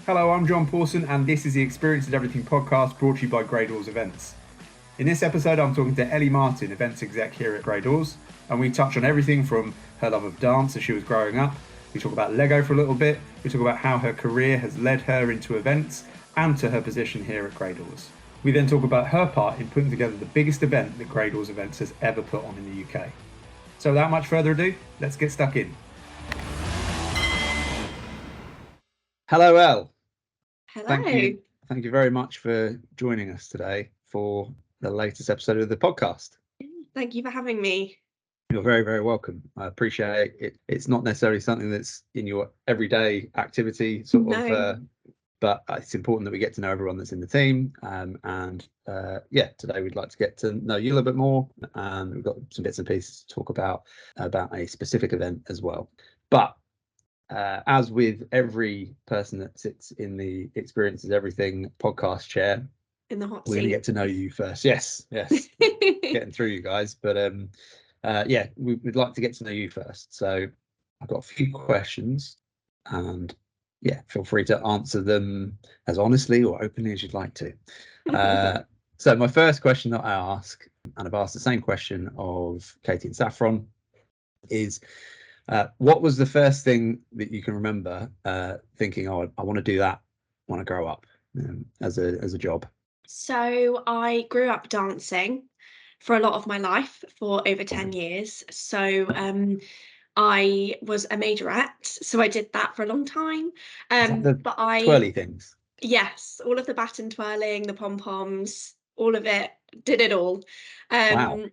Hello, I'm John Pawson, and this is the Experience is Everything podcast brought to you by Gray Dawes Events. In this episode, I'm talking to Elle-Mae Martin, events exec here at Gray Dawes, and we touch on everything from her love of dance as she was growing up. We talk about Lego for a little bit. We talk about how her career has led her into events and to her position here at Gray Dawes. We then talk about her part in putting together the biggest event that Gray Dawes Events has ever put on in the UK. So without much further ado, let's get stuck in. Hello, Elle. Hello. Thank you very much for joining us today for the latest episode of the podcast. Thank you for having me. You're very, very welcome. I appreciate it. It's not necessarily something that's in your everyday activity, but it's important that we get to know everyone that's in the team. Today we'd like to get to know you a little bit more, and we've got some bits and pieces to talk about a specific event as well. But as with every person that sits in the Experience is Everything podcast chair, in the hot we're going to get to know you first. Yes, getting through you guys. But we'd like to get to know you first. So I've got a few questions, and feel free to answer them as honestly or openly as you'd like to. So my first question that I ask, and I've asked the same question of Katie and Saffron, is what was the first thing that you can remember thinking, oh, I want to do that when I grow up as a job? So I grew up dancing for a lot of my life for over 10 years. So I was a majorette, so I did that for a long time. Twirly things? Yes, all of the baton twirling, the pom-poms, all of it, did it all. Wow.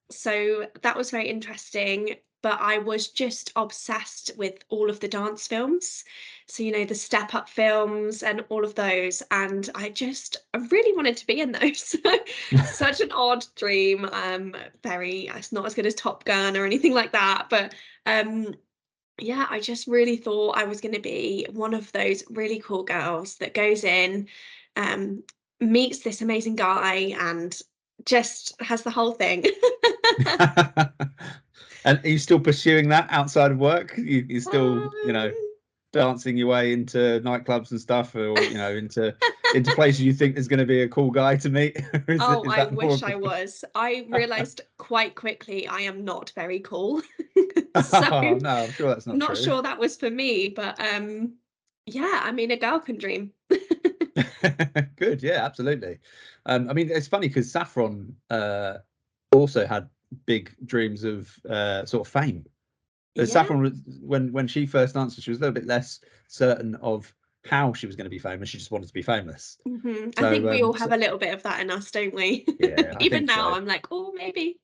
So that was very interesting, but I was just obsessed with all of the dance films. So, the Step Up films and all of those. And I really wanted to be in those. Such an odd dream. It's not as good as Top Gun or anything like that. But I just really thought I was going to be one of those really cool girls that goes in, meets this amazing guy and just has the whole thing. And are you still pursuing that outside of work? You're still, dancing your way into nightclubs and stuff, or into places you think there's going to be a cool guy to meet? I wish I was. I realized quite quickly I am not very cool. So no, I'm sure that's not true. sure that was for me, but a girl can dream. Good, yeah, absolutely. It's funny because Saffron also had big dreams of sort of fame. Saffron was, when she first answered, she was a little bit less certain of how she was going to be famous. She just wanted to be famous. Mm-hmm. So, I think we all have a little bit of that in us, don't we? Yeah. Even now, so. I'm like, oh, maybe.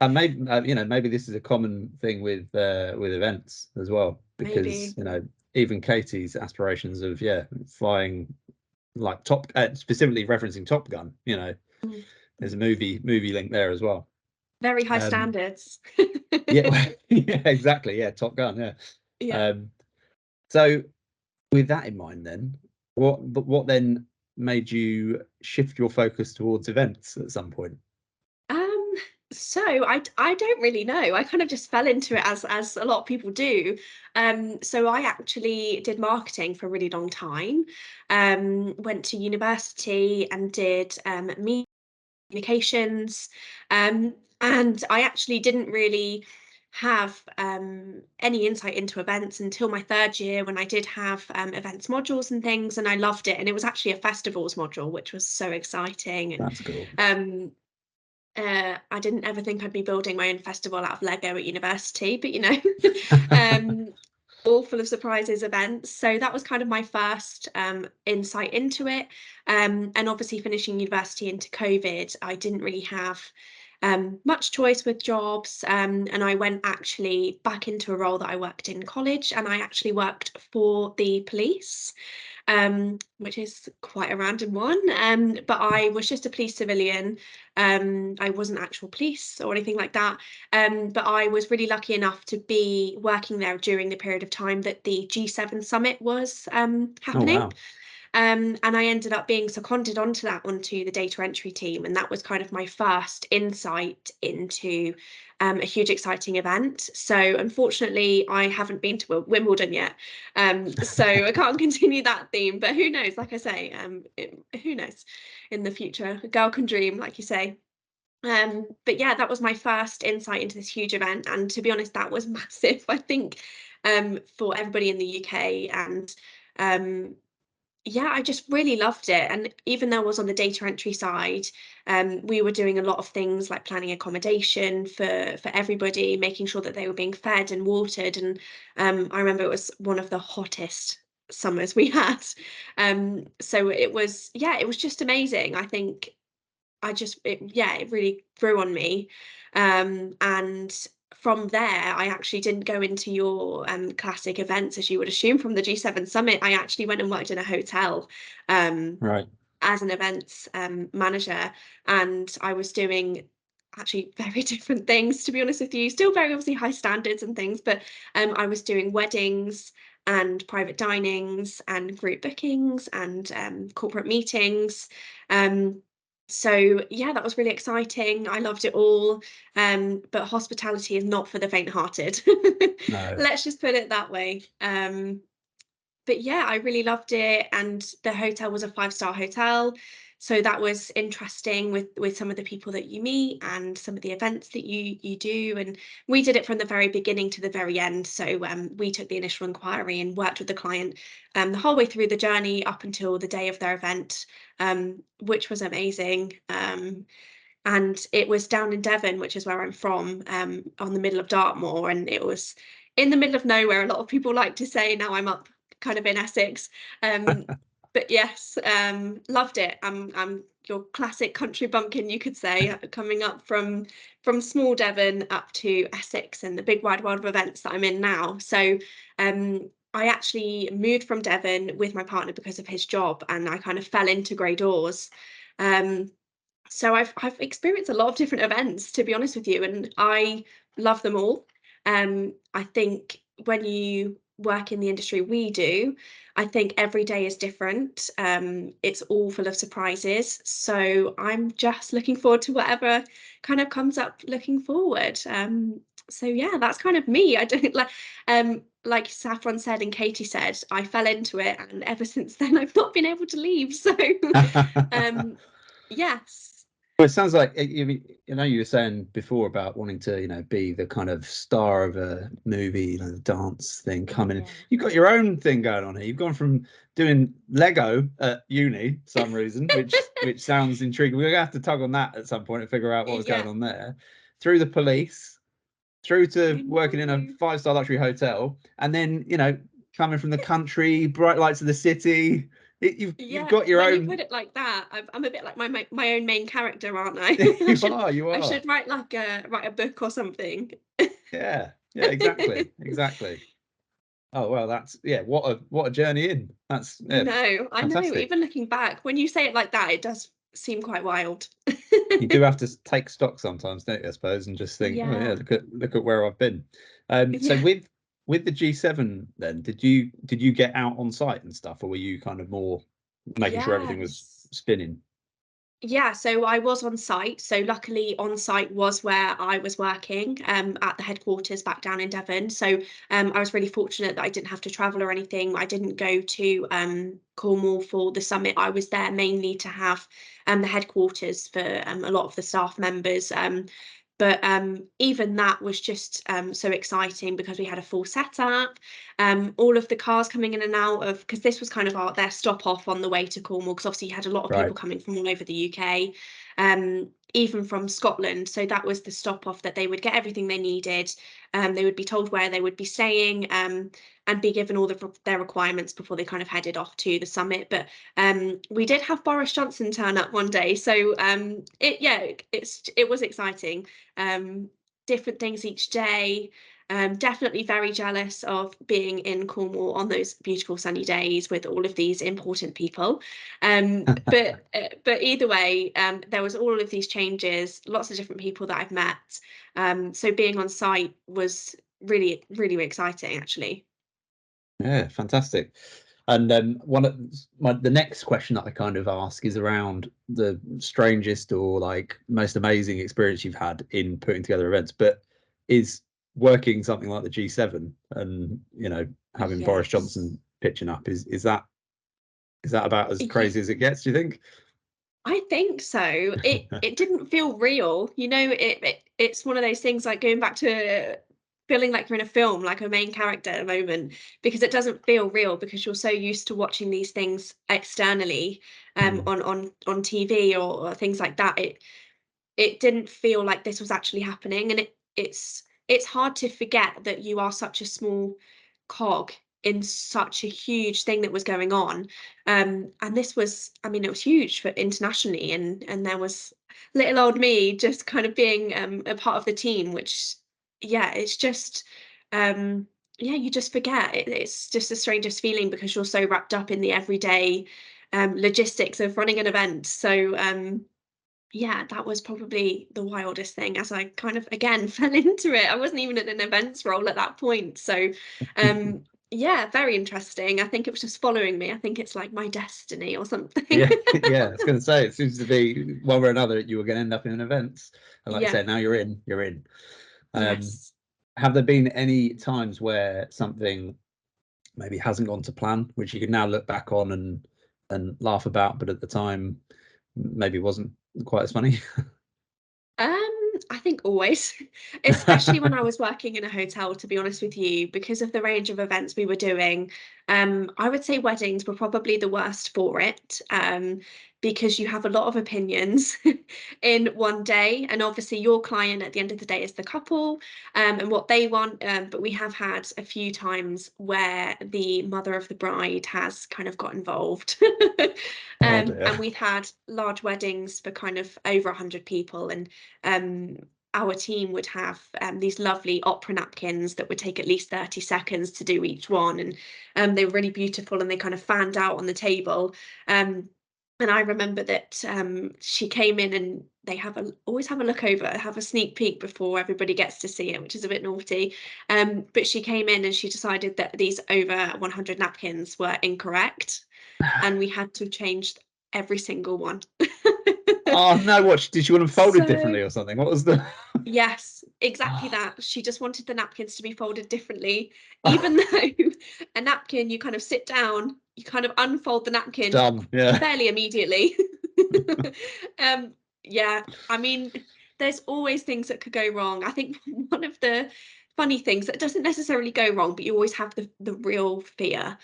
And maybe this is a common thing with events as well, because even Katie's aspirations of flying like specifically referencing Top Gun. There's a movie link there as well. Very high standards. Yeah, exactly. Yeah, Top Gun. Yeah. So, with that in mind, then, what then made you shift your focus towards events at some point? So I don't really know. I kind of just fell into it as a lot of people do. So I actually did marketing for a really long time. Went to university and did media communications. And I actually didn't really have any insight into events until my third year, when I did have events modules and things, and I loved it. And it was actually a festivals module, which was so exciting. And that's cool. I didn't ever think I'd be building my own festival out of Lego at university, but all full of surprises events. So that was kind of my first insight into it. And obviously finishing university into COVID, I didn't really have much choice with jobs. And I went actually back into a role that I worked in college, and I actually worked for the police. Which is quite a random one. But I was just a police civilian. I wasn't actual police or anything like that. But I was really lucky enough to be working there during the period of time that the G7 summit was happening. Oh, wow. And I ended up being seconded onto the data entry team, and that was kind of my first insight into a huge exciting event. So unfortunately, I haven't been to Wimbledon yet, so I can't continue that theme. But who knows? Like I say, who knows in the future? A girl can dream, like you say. But yeah, that was my first insight into this huge event, and to be honest, that was massive. I think for everybody in the UK, and um, yeah, I just really loved it. And even though I was on the data entry side, we were doing a lot of things like planning accommodation for everybody, making sure that they were being fed and watered. And I remember it was one of the hottest summers we had. So it was, yeah, it was just amazing. I think it really grew on me. And from there, I actually didn't go into your classic events as you would assume from the G7 summit. I actually went and worked in a hotel Right. as an events manager, and I was doing actually very different things, to be honest with you. Still very obviously high standards and things, but I was doing weddings and private dinings and group bookings and corporate meetings. So yeah, that was really exciting. I loved it all. But hospitality is not for the faint-hearted. No. Let's just put it that way. But yeah, I really loved it, and the hotel was a five-star hotel, so that was interesting with some of the people that you meet and some of the events that you do. And we did it from the very beginning to the very end. So we took the initial inquiry and worked with the client the whole way through the journey up until the day of their event, which was amazing. And it was down in Devon, which is where I'm from, on the middle of Dartmoor, and it was in the middle of nowhere. A lot of people like to say. Now I'm up kind of in Essex, but yes, loved it. I'm your classic country bumpkin, you could say, coming up from small Devon up to Essex and the big wide world of events that I'm in now. So I actually moved from Devon with my partner because of his job, and I kind of fell into Gray Dawes. Um, so I've experienced a lot of different events, to be honest with you, and I love them all. I think when you work in the industry we do, I think every day is different. It's all full of surprises. So I'm just looking forward to whatever kind of comes up looking forward. So yeah, that's kind of me. I don't like Saffron said and Katie said, I fell into it, and ever since then I've not been able to leave. So um yes. Well, it sounds like you know you were saying before about wanting to be the kind of star of a movie, the dance thing coming in. Yeah. You've got your own thing going on here. You've gone from doing Lego at uni for some reason, which sounds intriguing. We're gonna have to tug on that at some point and figure out what was Yeah, going on there. Through the police, through I to working in a know. 5-star luxury hotel, and then coming from the country, bright lights of the city. You've Yeah, got your when you own. put it like that, I'm a bit like my own main character, aren't I? You I are. should write a book or something. Yeah, exactly. Oh well, that's what a journey in. That's I know. fantastic. Even looking back, when you say it like that, it does seem quite wild. You do have to take stock sometimes, don't you? I suppose, and just think, oh yeah, Yeah, look at where I've been. So yeah, with the G7, then did you get out on site and stuff, or were you kind of more making sure everything was yes. spinning? Yeah, so I was on site. So luckily on site was where I was working, at the headquarters back down in Devon. So I was really fortunate that I didn't have to travel or anything. I didn't go to Cornwall for the summit. I was there mainly to have the headquarters for a lot of the staff members. But even that was just so exciting because we had a full setup, all of the cars coming in and out of, because this was kind of their stop off on the way to Cornwall, because obviously you had a lot of Right. people coming from all over the UK, even from Scotland. So that was the stop off that they would get everything they needed. They would be told where they would be staying, and be given all their requirements before they kind of headed off to the summit. But we did have Boris Johnson turn up one day, so it was exciting. Um, Different things each day. Definitely very jealous of being in Cornwall on those beautiful sunny days with all of these important people. But either way, there was all of these changes, lots of different people that I've met. So being on site was really, really exciting, actually. Yeah, fantastic. And the next question that I kind of ask is around the strangest or like most amazing experience you've had in putting together events, but is working something like the G7 and having Boris Johnson pitching up, is that about as crazy as it gets, do you think? I think so. It didn't feel real. It's one of those things like going back to feeling like you're in a film, like a main character at a moment, because it doesn't feel real because you're so used to watching these things externally on TV or things like that. It didn't feel like this was actually happening, and it's hard to forget that you are such a small cog in such a huge thing that was going on. And this was, I mean, it was huge for internationally, and there was little old me just kind of being a part of the team, which it's just you just forget. It's just the strangest feeling because you're so wrapped up in the everyday logistics of running an event. So yeah, that was probably the wildest thing, as I kind of again fell into it. I wasn't even in an events role at that point. So yeah, very interesting. I think it was just following me. I think it's like my destiny or something. Yeah, I was going to say, it seems to be one way or another you were going to end up in events. And like I said, now you're in. Yes. Have there been any times where something maybe hasn't gone to plan, which you can now look back on and laugh about, but at the time maybe wasn't quite as funny? I think always, especially when I was working in a hotel, to be honest with you, because of the range of events we were doing. I would say weddings were probably the worst for it, because you have a lot of opinions in one day, and obviously your client at the end of the day is the couple, and what they want. But we have had a few times where the mother of the bride has kind of got involved. Oh dear. And we've had large weddings for kind of over 100 people, and our team would have these lovely opera napkins that would take at least 30 seconds to do each one, and they were really beautiful, and they kind of fanned out on the table. And I remember that she came in, and they always have a look over, have a sneak peek before everybody gets to see it, which is a bit naughty. But she came in and she decided that these over 100 napkins were incorrect, and we had to change every single one. Oh no, what did she want them folded So differently or something? What was the yes, exactly that. She just wanted the napkins to be folded differently, even though a napkin, you kind of sit down, you kind of unfold the napkin done? Yeah. fairly immediately. Yeah, I mean, there's always things that could go wrong. I think one of the funny things that doesn't necessarily go wrong, but you always have the real fear.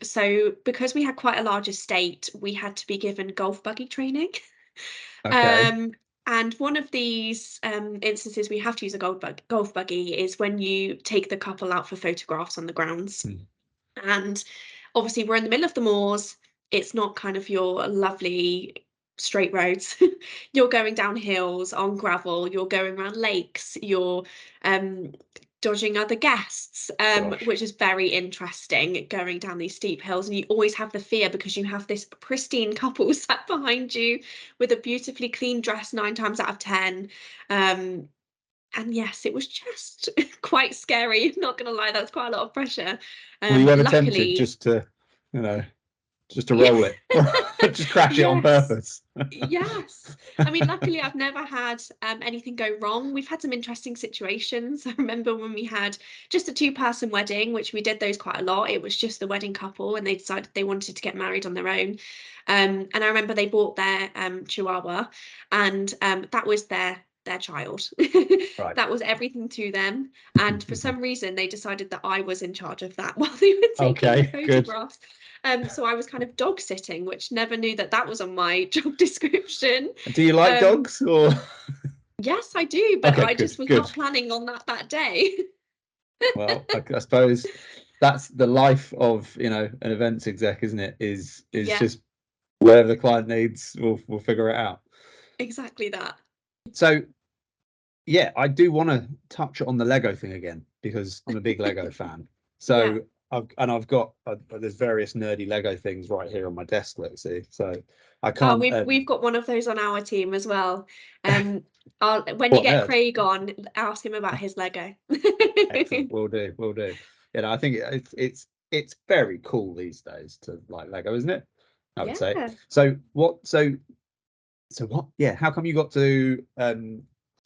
So because we had quite a large estate, we had to be given golf buggy training. Okay. Um, and one of these instances we have to use a golf buggy is when you take the couple out for photographs on the grounds. And obviously, we're in the middle of the moors. It's not kind of your lovely straight roads. You're going down hills on gravel. You're going around lakes. You're um, dodging other guests, Gosh. which is very interesting, going down these steep hills. And you always have the fear because you have this pristine couple sat behind you with a beautifully clean dress 9 times out of 10. And yes, it was just quite scary. Not gonna lie, that's quite a lot of pressure. Were you ever tempted Luckily, just to, you know, just to yeah, roll it, just crash it on yes, purpose? yes. I mean, luckily, I've never had anything go wrong. We've had some interesting situations. I remember when we had just a two-person wedding, which we did those quite a lot. It was just the wedding couple, and they decided they wanted to get married on their own. And I remember they bought their Chihuahua, and that was their child. Right. That was everything to them. And for some reason, they decided that I was in charge of that while they were taking the Okay, good. photographs. So I was kind of dog sitting, which never knew that that was on my job description. Do you like Um, dogs or? yes, I do, but Okay, I good, just was good. not planning on that day. Well, I suppose that's the life of, an events exec, isn't it? Is Yeah, just whatever the client needs, we'll figure it out. exactly that. So yeah, I do want to touch on the Lego thing again because I'm a big Lego fan. Yeah. So I've got there's various nerdy Lego things right here on my desk. Let's see. So I Oh, can't. we've got one of those on our team as well. When you What get nerd? Craig on, ask him about his Lego. Excellent. Will do. Will do. I think it's it's very cool these days to like Lego, isn't it? I would say. Yeah. So what? Yeah, how come you got to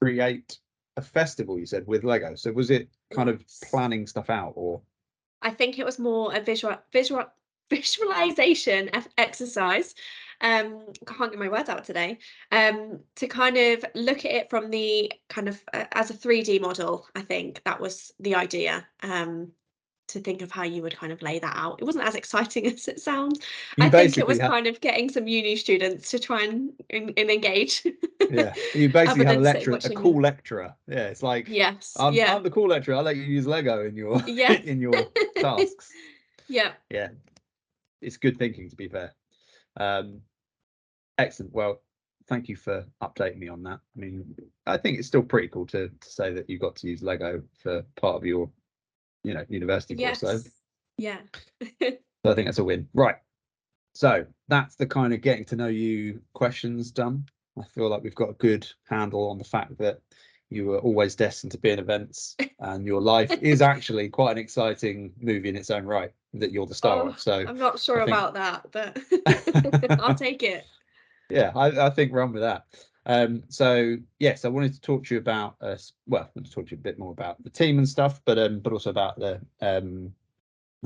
create a festival, you said, with Lego? So was it kind of Yes. planning stuff out, or? I think it was more a visualization exercise. Can't get my words out today. To kind of look at it from the kind of as a 3D model. I think that was the idea. To think of how you would kind of lay that out. It wasn't as exciting as it sounds. I You think it basically was have, kind of getting some uni students to try and engage, yeah, you basically other have than sitting a watching cool me. lecturer. Yeah, it's like Yes. I'm Yeah. the cool lecturer. I'll let you use Lego in your Yeah. in your tasks. Yeah. Yeah, it's good thinking, to be fair. Um, Excellent. Well, thank you for updating me on that. I mean, I think it's still pretty cool to say that you got to use Lego for part of your, university course. So Yes. Yeah. I think that's a win. Right. So that's the kind of getting to know you questions done. I feel like we've got a good handle on the fact that you were always destined to be in events, and your life is actually quite an exciting movie in its own right that you're the star Oh, of. So I'm not sure I think, about that, but I'll take it. yeah, I think run with that. So yes, I wanted to talk to you about well, I want to talk to you a bit more about the team and stuff, but also about the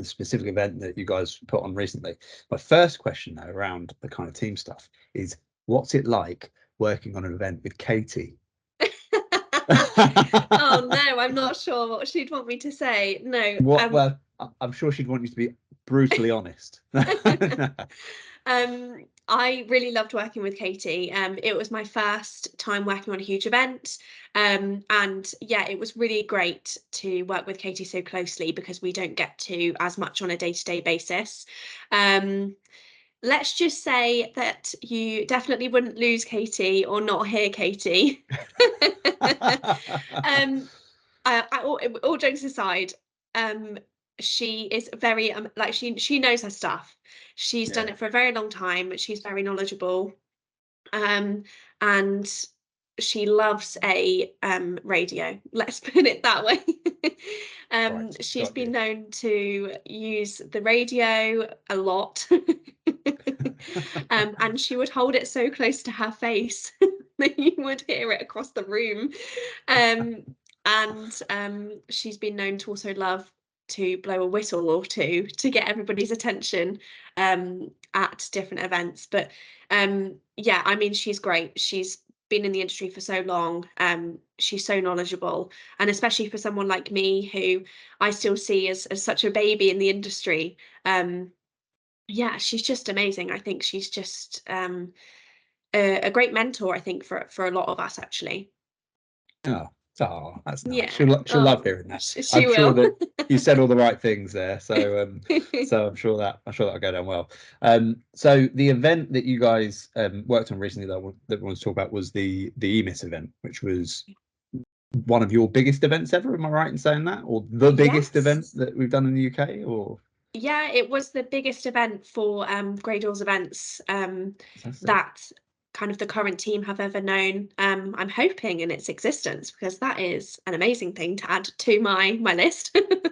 specific event that you guys put on recently. My first question though around the kind of team stuff is, what's it like working on an event with Katie? Oh no, I'm not sure what she'd want me to say. No, What? Well, I'm sure she'd want you to be brutally honest. I really loved working with Katie. It was my first time working on a huge event. And yeah, it was really great to work with Katie so closely because we don't get to as much on a day-to-day basis. Um, let's just say that you definitely wouldn't lose Katie or not hear Katie. um, all jokes aside, um, she is very like she knows her stuff. She's done Yeah, it for a very long time. She's very knowledgeable, um, and she loves a radio. Let's put it that way. right, She's got been you. known to use the radio a lot, and she would hold it so close to her face that you would hear it across the room. Um, and she's been known to also love to blow a whistle or two to get everybody's attention at different events. But yeah, I mean, she's great. She's been in the industry for so long. She's so knowledgeable, and especially for someone like me who I still see as such a baby in the industry. Yeah, she's just amazing. I think she's just a great mentor, I think, for a lot of us actually. Oh, oh, that's nice. Yeah. She'll love Oh, hearing that. she I'm sure will. that you said all the right things there. So I'm sure that'll go down well. So the event that you guys worked on recently that we want to talk about was the EMIS event, which was one of your biggest events ever. Am I right in saying that, or the biggest event Yes. that we've done in the UK? Or Yeah, it was the biggest event for Gray Dawes Events fantastic. that kind of the current team have ever known. I'm hoping in its existence because that is an amazing thing to add to my list. um,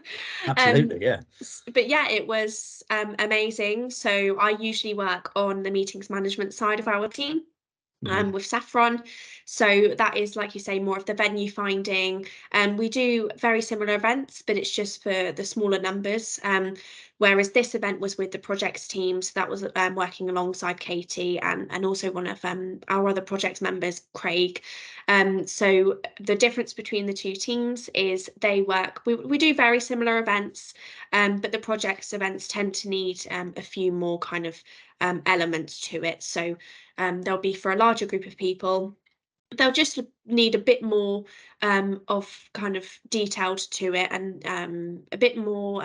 Absolutely, yeah. but yeah, it was amazing. So I usually work on the meetings management side of our team. Mhm. With Saffron. So that is, like you say, more of the venue finding. And we do very similar events, but it's just for the smaller numbers. Whereas this event was with the projects team. So that was working alongside Katie and also one of our other project members, Craig. So the difference between the two teams is we do very similar events, but the projects events tend to need a few more kind of elements to it. So they'll be for a larger group of people. They'll just need a bit more of kind of detailed to it and a bit more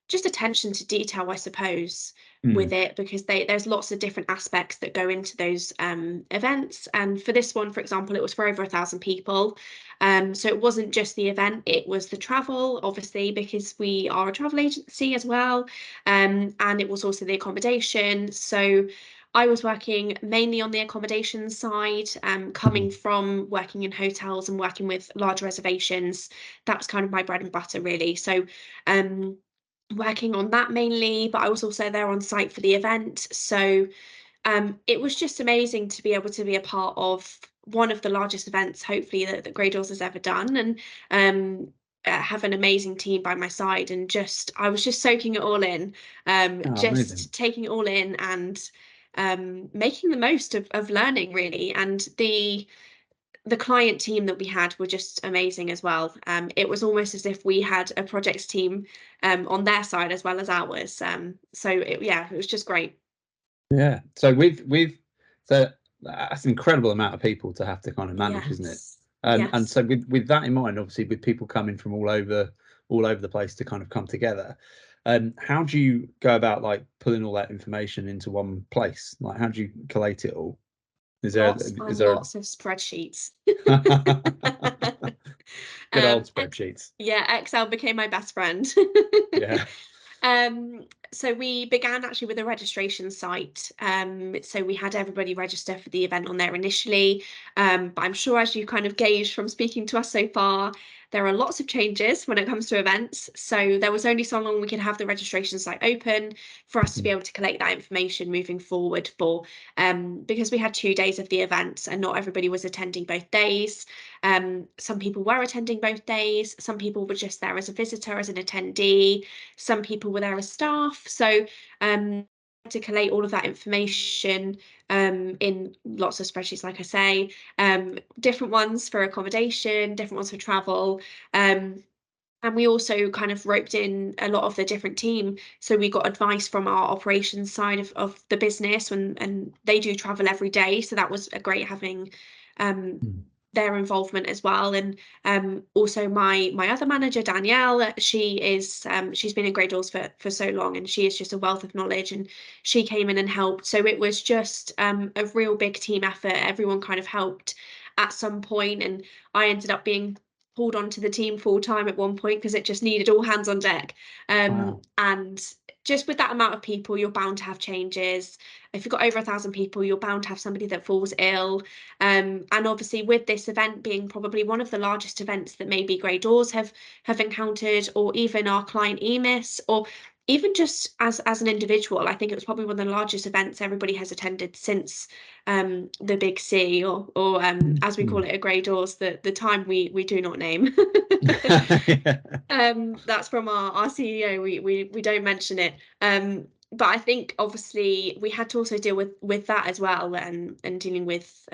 just attention to detail, I suppose, with Mm. it because there's lots of different aspects that go into those events. And for this one, for example, it was for over 1,000 people. So it wasn't just the event; it was the travel, obviously, because we are a travel agency as well, and it was also the accommodation. So I was working mainly on the accommodation side, coming Mhm. from working in hotels and working with large reservations. That was kind of my bread and butter, really. So um, working on that mainly, but I was also there on site for the event. So it was just amazing to be able to be a part of one of the largest events, hopefully, that Gray Dawes has ever done, and have an amazing team by my side. And just, I was just soaking it all in, Oh, amazing. just taking it all in, and making the most of learning, really. And the client team that we had were just amazing as well. It was almost as if we had a projects team on their side as well as ours. So yeah, it was just great. Yeah. So so that's an incredible amount of people to have to kind of manage, isn't it? Yes. And Yes. so with that in mind, obviously with people coming from all over the place to kind of come together, how do you go about like pulling all that information into one place? Like how do you collate it all? Lots Is and there lots of spreadsheets. good old Ex spreadsheets? Yeah, Excel became my best friend. Yeah. So we began actually with a registration site. So we had everybody register for the event on there initially. But I'm sure, as you kind of gauged from speaking to us so far, there are lots of changes when it comes to events. So there was only so long we could have the registration site open for us to be able to collect that information moving forward for because we had 2 days of the event and not everybody was attending both days. Some people were attending both days, some people were just there as a visitor, as an attendee, some people were there as staff. So to collate all of that information in lots of spreadsheets, like I say, different ones for accommodation, different ones for travel. And we also kind of roped in a lot of the different team. So we got advice from our operations side of the business, and they do travel every day. So that was a great having um, Mm. their involvement as well. And also my other manager, Danielle, she's been in Grey Doors for so long, and she is just a wealth of knowledge, and she came in and helped. So it was just a real big team effort. Everyone kind of helped at some point, and I ended up being pulled onto the team full time at one point because it just needed all hands on deck. Wow. And just with that amount of people, you're bound to have changes. If you've got over 1,000 people, you're bound to have somebody that falls ill. And obviously, with this event being probably one of the largest events that maybe Grey Doors have encountered, or even our client EMIS, or even just as an individual, I think it was probably one of the largest events everybody has attended since the Big C, or as we call Mm. it at Grey Doors, the time we do not name. Yeah. That's from our CEO. We don't mention it. But I think obviously we had to also deal with that as well, and dealing with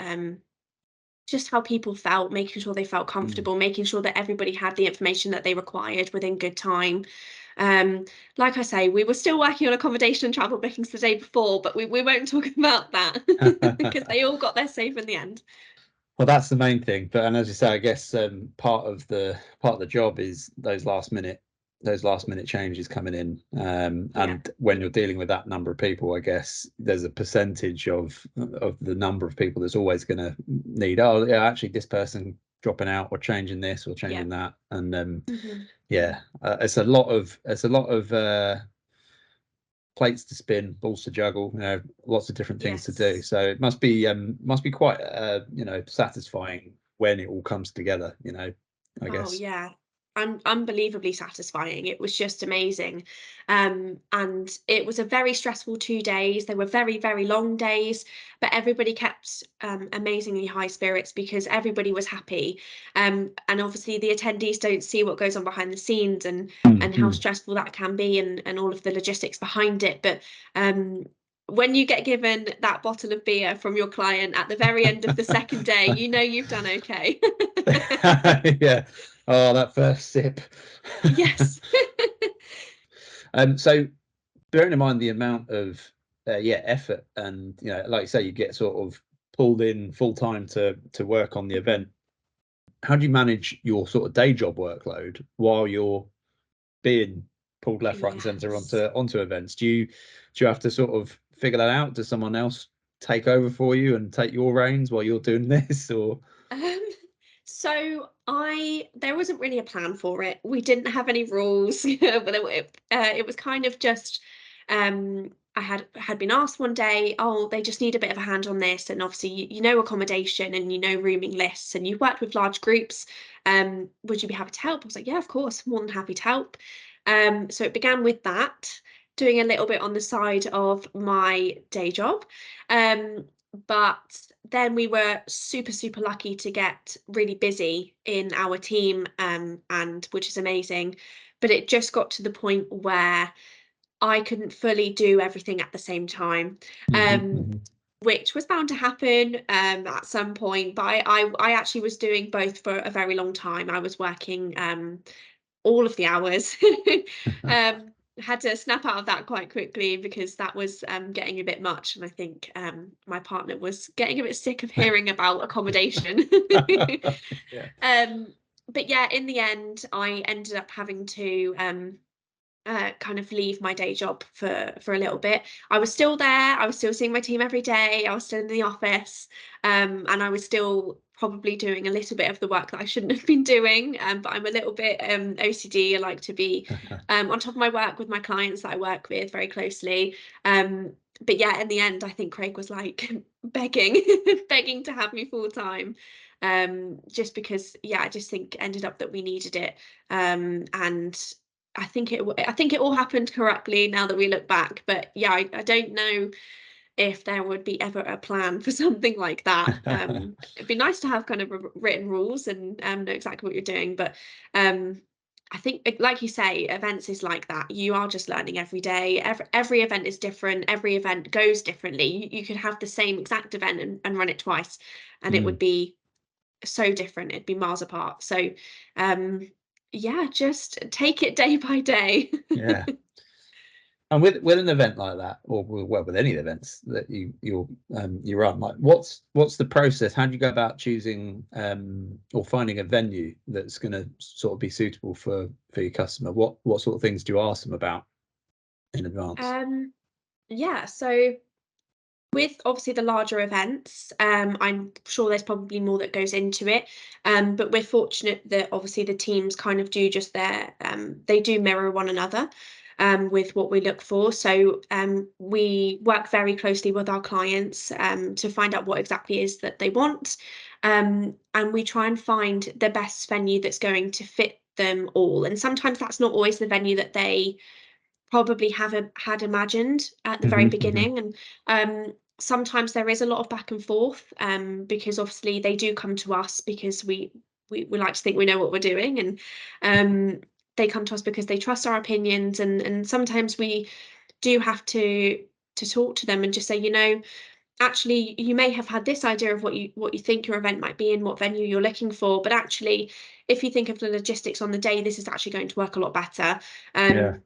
just how people felt, making sure they felt Mm. comfortable, making sure that everybody had the information that they required within good time. Um, like I say, we were still working on accommodation and travel bookings the day before, but we won't talk about that because they all got there safe in the end. Well, that's the main thing. But and as you say, I guess part of the job is those last minute changes coming in. Yeah. And when you're dealing with that number of people, I guess there's a percentage of the number of people that's always going to need. Oh, yeah, actually, this person dropping out or changing this or Yeah. changing that, and Hmm. yeah, it's a lot of plates to spin, balls to juggle, lots of different things to do. Yes. So it must be quite satisfying when it all comes together, I Oh guess. yeah. Unbelievably satisfying. It was just amazing. And it was a very stressful 2 days. They were very, very long days, but everybody kept amazingly high spirits because everybody was happy. And obviously the attendees don't see what goes on behind the scenes, and how Mm. stressful that can be, and all of the logistics behind it. But um when you get given that bottle of beer from your client at the very end of the second day, you know you've done okay. Yeah. Oh, that first sip. Yes. So bearing in mind the amount of effort, and like you say, you get sort of pulled in full time to work on the event. How do you manage your sort of day job workload while you're being pulled left, right, and centre Yes. onto events? Do you have to sort of figure that out? Does someone else take over for you and take your reins while you're doing this, or? Um, so there wasn't really a plan for it. We didn't have any rules, but it was kind of just I had been asked one day, oh, they just need a bit of a hand on this, and obviously you know accommodation and you know rooming lists, and you've worked with large groups. Would you be happy to help? I was like, yeah, of course, more than happy to help. So it began with that, doing a little bit on the side of my day job. But then we were super, super lucky to get really busy in our team, and which is amazing. But it just got to the point where I couldn't fully do everything at the same time, which was bound to happen at some point. But I actually was doing both for a very long time. I was working all of the hours. Had to snap out of that quite quickly because that was getting a bit much, and I think my partner was getting a bit sick of hearing about accommodation. Yeah. But yeah, in the end, I ended up having to kind of leave my day job for a little bit. I was still there. I was still seeing my team every day. I was still in the office, and I was still probably doing a little bit of the work that I shouldn't have been doing. But I'm a little bit OCD. I like to be on top of my work with my clients that I work with very closely. But yeah, in the end, I think Craig was like begging, begging to have me full time. Just because, yeah, I just think ended up that we needed it. And I think it all happened correctly now that we look back. But yeah, I don't know if there would be ever a plan for something like that. It'd be nice to have kind of written rules and know exactly what you're doing. But I think, like you say, events is like that. You are just learning every day. Every event is different. Every event goes differently. You could have the same exact event and run it twice, and it would be so different. It'd be miles apart. So yeah, just take it day by day. Yeah. And with an event like that, or well, with any events that you run, like what's the process? How do you go about choosing or finding a venue that's going to sort of be suitable for your customer? What sort of things do you ask them about in advance? Yeah, so with obviously the larger events, I'm sure there's probably more that goes into it. But we're fortunate that obviously the teams kind of do just they do mirror one another with what we look for. So we work very closely with our clients to find out what exactly is that they want. And we try and find the best venue that's going to fit them all. And sometimes that's not always the venue that they probably had imagined at the very beginning. And sometimes there is a lot of back and forth because obviously they do come to us because we like to think we know what we're doing, and they come to us because they trust our opinions, and sometimes we do have to talk to them and just say, actually you may have had this idea of what you think your event might be and what venue you're looking for, but actually if you think of the logistics on the day, this is actually going to work a lot better. Yeah.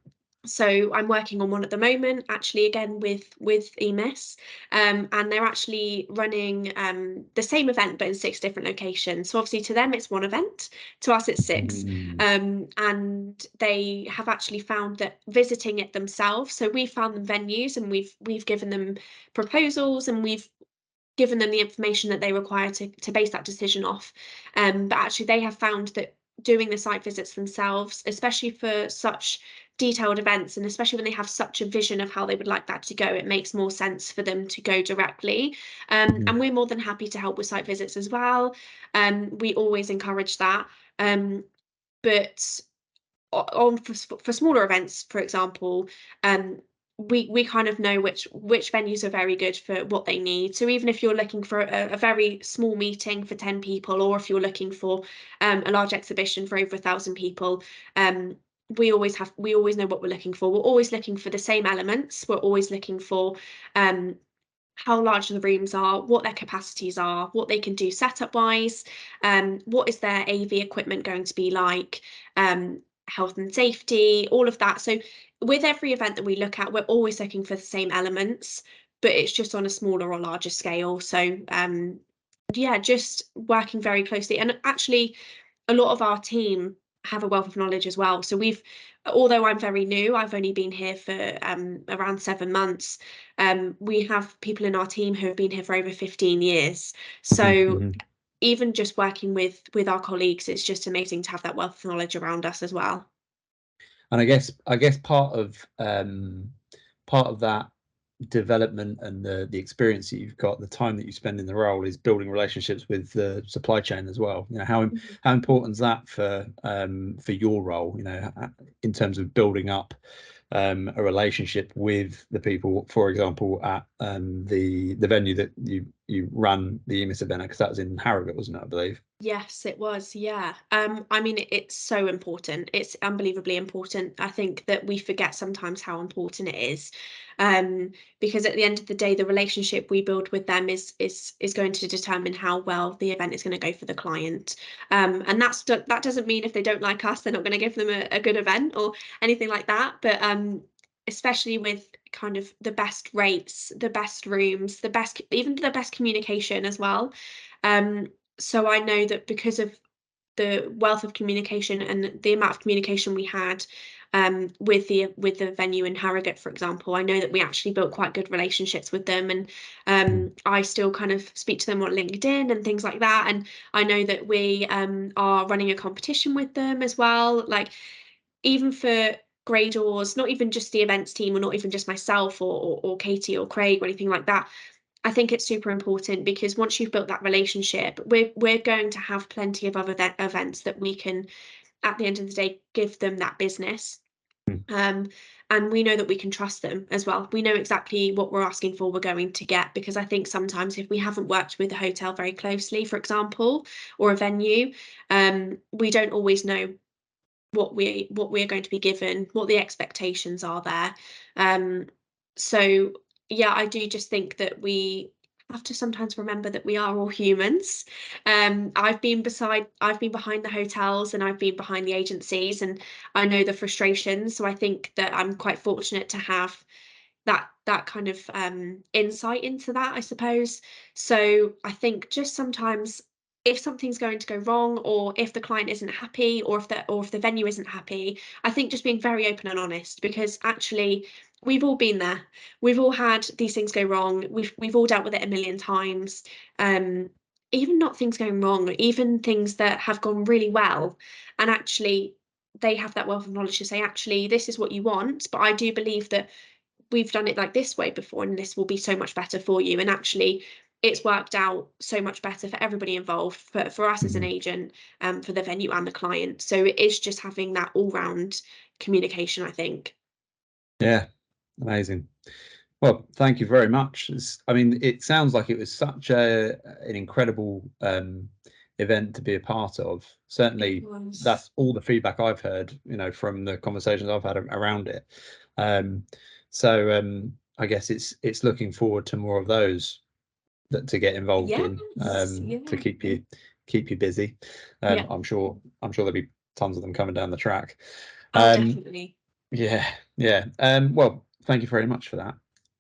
So I'm working on one at the moment, actually, again with EMIS, and they're actually running the same event but in 6 different locations. So obviously to them it's one event, to us it's 6, and they have actually found that visiting it themselves. So we found them venues, and we've given them proposals, and we've given them the information that they require to base that decision off. But actually they have found that doing the site visits themselves, especially for such detailed events, and especially when they have such a vision of how they would like that to go, it makes more sense for them to go directly. And we're more than happy to help with site visits as well. We always encourage that. But for smaller events, for example, we kind of know which venues are very good for what they need. So even if you're looking for a very small meeting for 10 people, or if you're looking for a large exhibition for over 1,000 people, we always know what we're looking for. We're always looking for the same elements. We're always looking for how large the rooms are, what their capacities are, what they can do setup wise, what is their AV equipment going to be like, health and safety, all of that. So with every event that we look at, we're always looking for the same elements, but it's just on a smaller or larger scale. So yeah, just working very closely. And actually a lot of our team have a wealth of knowledge as well. So although I'm very new, I've only been here for around 7 months. We have people in our team who have been here for over 15 years. So even just working with our colleagues, it's just amazing to have that wealth of knowledge around us as well. And I guess part of that development and the experience that you've got, the time that you spend in the role, is building relationships with the supply chain as well. You know, how important is that for your role, you know, in terms of building up a relationship with the people, for example, at the venue that you run the EMIS event, because that was in Harrogate, wasn't it, I believe? Yes, it was. Yeah. I mean, it's so important. It's unbelievably important. I think that we forget sometimes how important it is, because at the end of the day, the relationship we build with them is going to determine how well the event is going to go for the client. And that doesn't mean if they don't like us, they're not going to give them a good event or anything like that. But especially with kind of the best rates, the best rooms, even the best communication as well. So I know that because of the wealth of communication and the amount of communication we had with the venue in Harrogate, for example, I know that we actually built quite good relationships with them, and I still kind of speak to them on LinkedIn and things like that. And I know that we are running a competition with them as well, like even for Gray Dawes, not even just the events team, or not even just myself or Katie or Craig or anything like that. I think it's super important, because once you've built that relationship, we're going to have plenty of other events that we can, at the end of the day, give them that business. And we know that we can trust them as well. We know exactly what we're asking for, we're going to get, because I think sometimes if we haven't worked with a hotel very closely, for example, or a venue, we don't always know what we're going to be given, what the expectations are there. So yeah, I do just think that we have to sometimes remember that we are all humans. I've been behind the hotels, and I've been behind the agencies, and I know the frustrations. So I think that I'm quite fortunate to have that kind of insight into that, I suppose. So I think just sometimes, if something's going to go wrong, or if the client isn't happy, or if the venue isn't happy, I think just being very open and honest, because actually we've all been there. We've all had these things go wrong. We've all dealt with it a million times. Even not things going wrong, even things that have gone really well, and actually they have that wealth of knowledge to say, actually, this is what you want, but I do believe that we've done it like this way before, and this will be so much better for you. And actually it's worked out so much better for everybody involved, for us as an agent, for the venue and the client. So it is just having that all-round communication, I think. Yeah, amazing. Well, thank you very much. I mean, it sounds like it was such an incredible event to be a part of. Certainly, that's all the feedback I've heard, you know, from the conversations I've had around it. So I guess it's looking forward to more of those to get involved in, to keep you busy. I'm sure there'll be tons of them coming down the track. Definitely. Yeah. Well, thank you very much for that.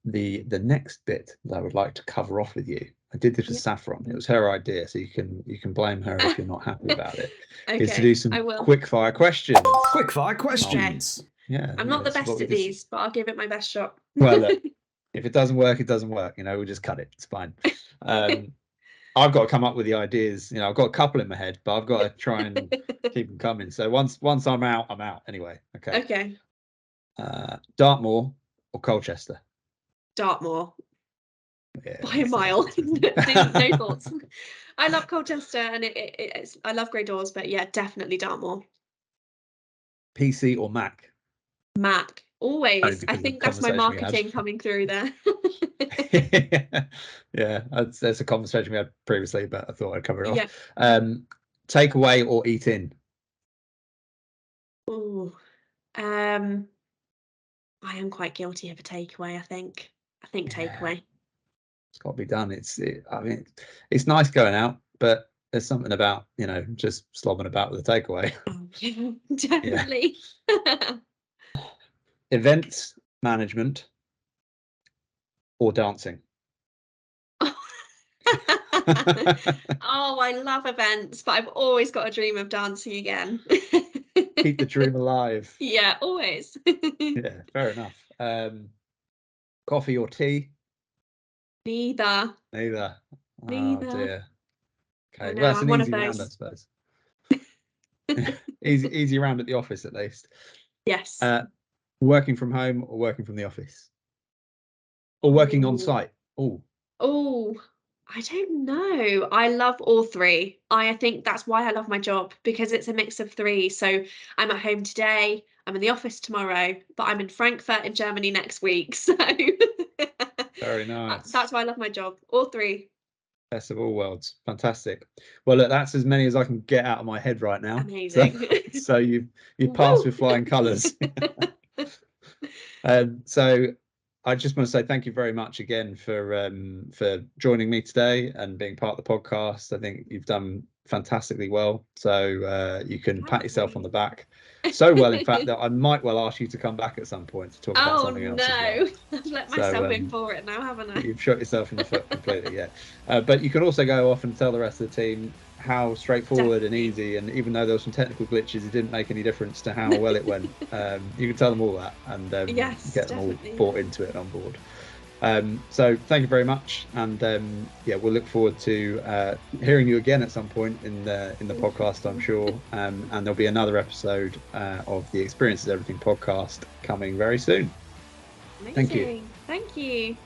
The next bit that I would like to cover off with you, I did this with Saffron. It was her idea, so you can blame her if you're not happy about it. Is to do some quickfire questions. Quickfire questions. Yeah. I'm not the best at these, but I'll give it my best shot. Well, look, if it doesn't work, it doesn't work. You know, we'll just cut it. It's fine. I've got to come up with the ideas. You know, I've got a couple in my head, but I've got to try and keep them coming. So once I'm out, I'm out. Anyway. Okay. Dartmoor or Colchester? Dartmoor. By a mile. No thoughts. I love Colchester, and I love Gray Dawes, but yeah, definitely Dartmoor. PC or Mac? Mac, always. I think that's my marketing coming through there. Yeah, that's a conversation we had previously, but I thought I'd cover it off. Take away or eat in? Oh, I am quite guilty of a takeaway. I think takeaway. It's got to be done. I mean, it's nice going out, but there's something about, you know, just slobbing about with a takeaway. Oh, yeah, definitely. Events management or dancing? Oh, I love events, but I've always got a dream of dancing again. Keep the dream alive. Yeah, always. Yeah, fair enough. Coffee or tea? Neither. Oh dear. Okay, well, that's an easy round, I suppose. easy round at the office, at least. Yes. Working from home or working from the office? or working on Ooh. site? Oh, Oh, I don't know. I love all three. I think that's why I love my job, because it's a mix of three. So I'm at home today, I'm in the office tomorrow, but I'm in Frankfurt in Germany next week. So very nice. that's why I love my job. All three. Best of all worlds. Fantastic. Well, look, that's as many as I can get out of my head right now. Amazing. So you passed Woo! with flying colours. So I just want to say thank you very much again for joining me today and being part of the podcast. I think you've done fantastically well. So you can pat yourself on the back. So well, in fact, that I might well ask you to come back at some point to talk about Oh something else as well. no, I've let So, myself in for it now, haven't I? You've shot yourself in the foot completely, yeah. But you can also go off and tell the rest of the team how straightforward and Definitely. easy, and even though there were some technical glitches, it didn't make any difference to how well it went. You can tell them all that and Yes, get them definitely. all bought into it and on board. So thank you very much, and yeah, we'll look forward to hearing you again at some point in the podcast, I'm sure. And there'll be another episode of the Experience is Everything podcast coming very soon. Amazing. Thank you. Thank you.